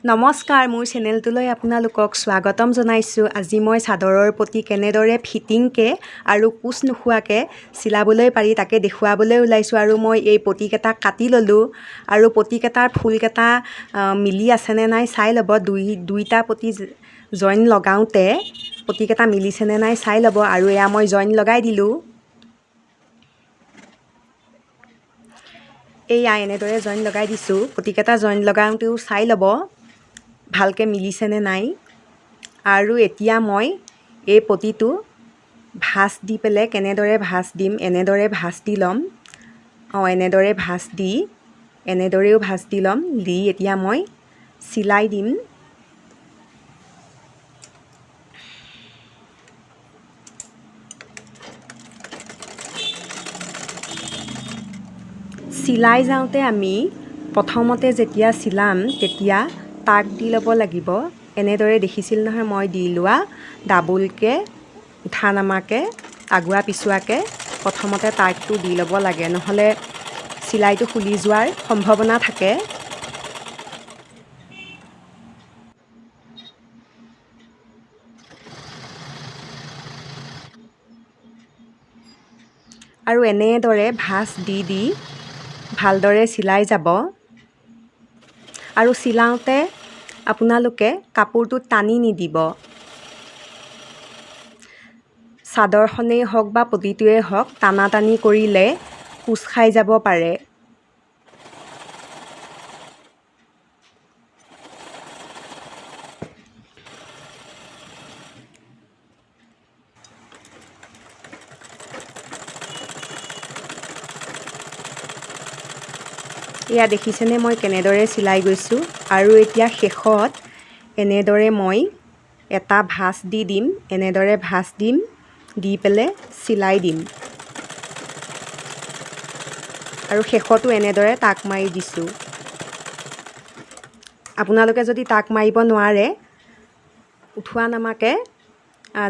নমস্কাৰ, মোৰ চেনেলটোলৈ আপোনালোকক স্বাগতম জনাইছোঁ। আজি মই চাদৰৰ প্ৰতি কেনেদৰে ফিটিংকৈ আৰু কোচ নোখোৱাকৈ চিলাবলৈ পাৰি তাকে দেখুৱাবলৈ ওলাইছোঁ। আৰু মই এই পতিকেইটা কাটি ল'লোঁ আৰু পতিকেইটাৰ ফুলকেইটা মিলি আছেনে নাই চাই ল'ব। দুইটা পতি জইন লগাওঁতে পতিকেইটা মিলিছেনে নাই চাই ল'ব। আৰু এয়া মই জইন লগাই দিলোঁ। এইয়া এনেদৰে জইন লগাই দিছোঁ। পতিকেইটা জইন লগাওঁতেও চাই ল'ব ভালকৈ মিলিছেনে নাই। আৰু এতিয়া মই এই পতিটো ভাঁজ দি পেলাই কেনেদৰে ভাঁজ দিম, এনেদৰে ভাঁজ দি ল'ম। এনেদৰে ভাঁজ দি এনেদৰেও ভাঁজ দি ল'ম। দি এতিয়া মই চিলাই দিম। চিলাই যাওঁতে আমি প্ৰথমতে যেতিয়া চিলাম তেতিয়া তাক দি ল'ব লাগিব। এনেদৰে দেখিছিল নহয় মই দি লোৱা ডাবুলকৈ উঠা নমাকৈ আগুৱা পিছুৱাকৈ প্ৰথমতে তাকটো দি ল'ব লাগে, নহ'লে চিলাইটো খুলি যোৱাৰ সম্ভাৱনা থাকে। আৰু এনেদৰে ভাঁজ দি দি ভালদৰে চিলাই যাব। আৰু চিলাওঁতে আপোনালোকে কাপোৰটো টানি নিদিব। চাদৰখনেই হওক বা পতিটোৱেই হওক টানা টানি কৰিলে কোচ খাই যাব পাৰে। এয়া দেখিছেনে মই কেনেদৰে চিলাই গৈছোঁ। আৰু এতিয়া শেষত এনেদৰে মই এটা ভাঁজ দি দিম। এনেদৰে ভাঁজ দিম, দি পেলাই চিলাই দিম। আৰু শেষতো এনেদৰে টাক মাৰি দিছোঁ। আপোনালোকে যদি টাক মাৰিব নোৱাৰে উঠোৱা নমাকৈ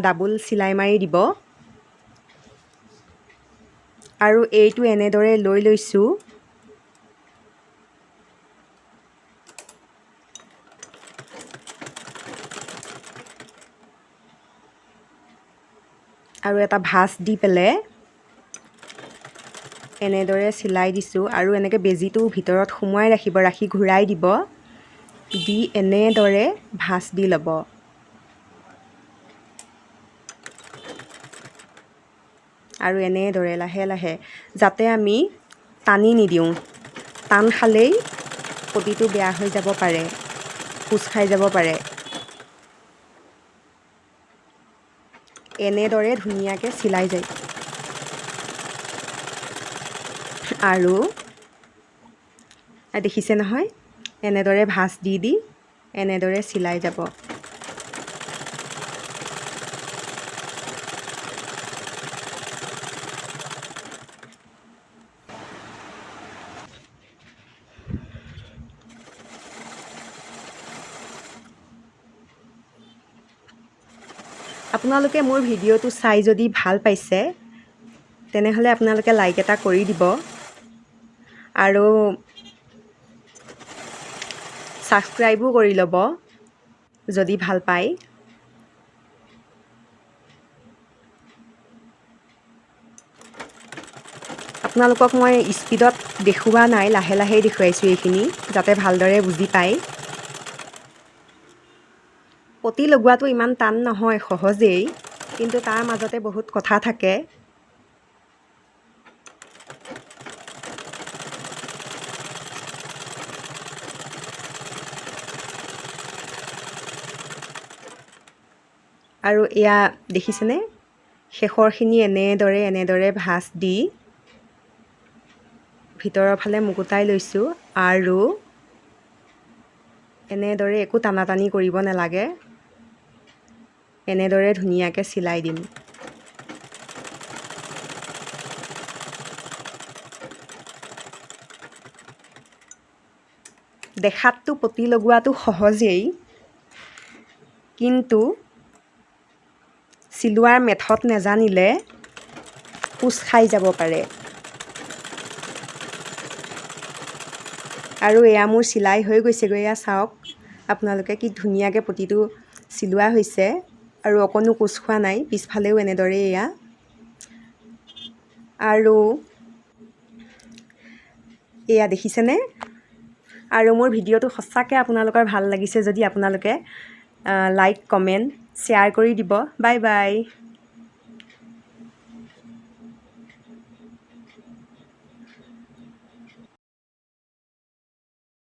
ডাবুল চিলাই মাৰি দিব। আৰু এইটো এনেদৰে লৈ লৈছোঁ। আৰু এটা ভাঁজ দি পেলাই এনেদৰে চিলাই দিছোঁ। আৰু এনেকৈ বেজীটো ভিতৰত সোমোৱাই ৰাখিব, ৰাখি ঘূৰাই দিব। দি এনেদৰে ভাঁজ দি ল'ব। আৰু এনেদৰে লাহে লাহে যাতে আমি টানি নিদিওঁ, টান খালেই পতিটো বেয়া হৈ যাব পাৰে, কোচ খাই যাব পাৰে। এনেদৰে ধুনীয়াকৈ চিলাই যায়। আৰু দেখিছে নহয় এনেদৰে ভাঁজ দি দি এনেদৰে চিলাই যাব। আপোনালোকে মোৰ ভিডিঅ'টো চাই যদি ভাল পাইছে তেনেহ'লে আপোনালোকে লাইক এটা কৰি দিব। আৰু ছাবস্ক্ৰাইবো কৰি ল'ব যদি ভাল পায়। আপোনালোকক মই স্পীডত দেখুওৱা নাই, লাহে লাহেই দেখুৱাইছোঁ এইখিনি যাতে ভালদৰে বুজি পায়। পতি লগোৱাটো ইমান টান নহয়, সহজেই, কিন্তু তাৰ মাজতে বহুত কথা থাকে। আৰু এয়া দেখিছেনে শেষৰখিনি এনেদৰে ভাঁজ দি ভিতৰৰ ফালে মুকুতাই লৈছোঁ। আৰু এনেদৰে একো টানা টানি কৰিব নালাগে, এনেদৰে ধুনীয়াকৈ চিলাই দিম। দেখাততো পতি লগোৱাটো সহজেই, কিন্তু চিলোৱাৰ মেথড নেজানিলে কোচ খাই যাব পাৰে। আৰু এয়া মোৰ চিলাই হৈ গৈছেগৈ, এয়া চাওক আপোনালোকে কি ধুনীয়াকৈ পতিটো চিলোৱা হৈছে আৰু অকণো কোচ খোৱা নাই। পিছফালেও এনেদৰে এয়া। আৰু এয়া দেখিছেনে? আৰু মোৰ ভিডিঅ'টো সঁচাকৈ আপোনালোকৰ ভাল লাগিছে যদি আপোনালোকে লাইক, কমেণ্ট, শ্বেয়াৰ কৰি দিব। Bye bye.